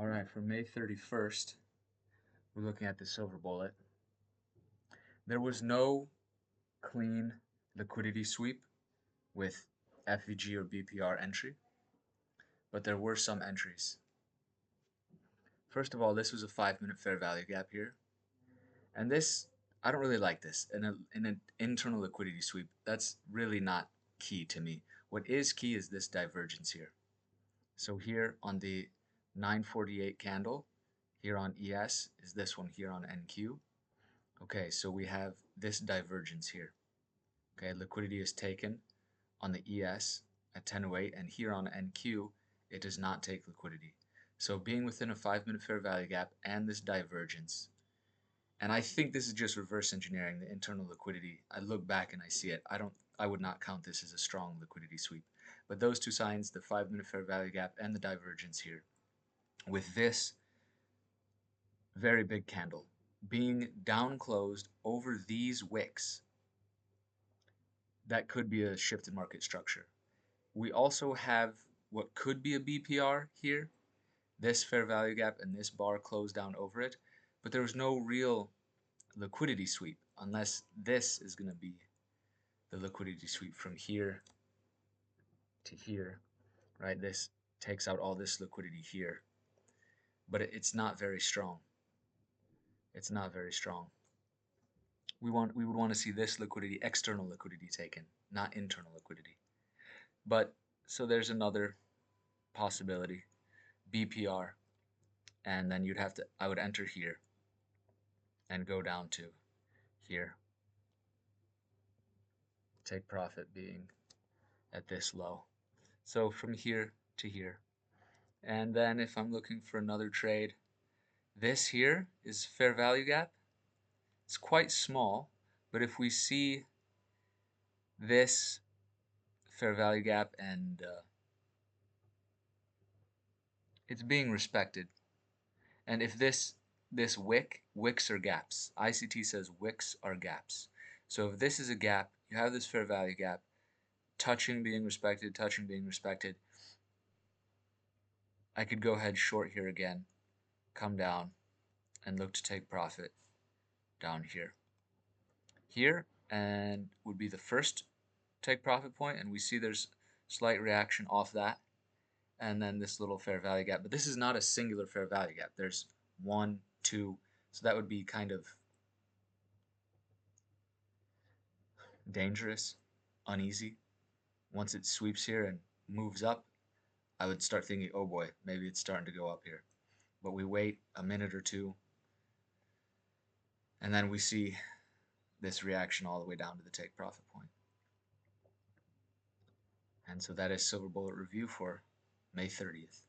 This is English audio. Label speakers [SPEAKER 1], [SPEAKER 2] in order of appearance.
[SPEAKER 1] All right, for May 31st, we're looking at the silver bullet. There was no clean liquidity sweep with FVG or BPR entry, but there were some entries. First of all, this was a 5-minute fair value gap here. And this, I don't really like this. In an internal liquidity sweep, that's really not key to me. What is key is this divergence here. So here on the 948 candle, here on ES is this one here on NQ. Okay, so we have this divergence here. Okay, liquidity is taken on the ES at 10:08, and here on NQ, it does not take liquidity. So being within a 5-minute fair value gap and this divergence, and I think this is just reverse engineering the internal liquidity. I look back and I see it. I would not count this as a strong liquidity sweep. But those two signs, the 5-minute fair value gap and the divergence here, with this very big candle being down closed over these wicks, that could be a shift in market structure. We also have what could be a BPR here, this fair value gap and this bar closed down over it, but there was no real liquidity sweep unless this is going to be the liquidity sweep from here to here, right? This takes out all this liquidity here, but it's not very strong. It's not very strong. We would want to see this liquidity, external liquidity taken, not internal liquidity. But so there's another possibility, BPR, and then I would enter here and go down to here. Take profit being at this low. So from here to here. And then if I'm looking for another trade, this here is fair value gap. It's quite small, but if we see this fair value gap and it's being respected, and if this wicks are gaps, ICT says wicks are gaps. So if this is a gap, you have this fair value gap, touching being respected, touching being respected, I could go ahead short here again, come down, and look to take profit down here. Here, and would be the first take profit point, and we see there's slight reaction off that, and then this little fair value gap. But this is not a singular fair value gap. There's 1, 2, so that would be kind of dangerous, uneasy. Once it sweeps here and moves up, I would start thinking, oh boy, maybe it's starting to go up here. But we wait a minute or two, and then we see this reaction all the way down to the take profit point. And so that is Silver Bullet Review for May 30th.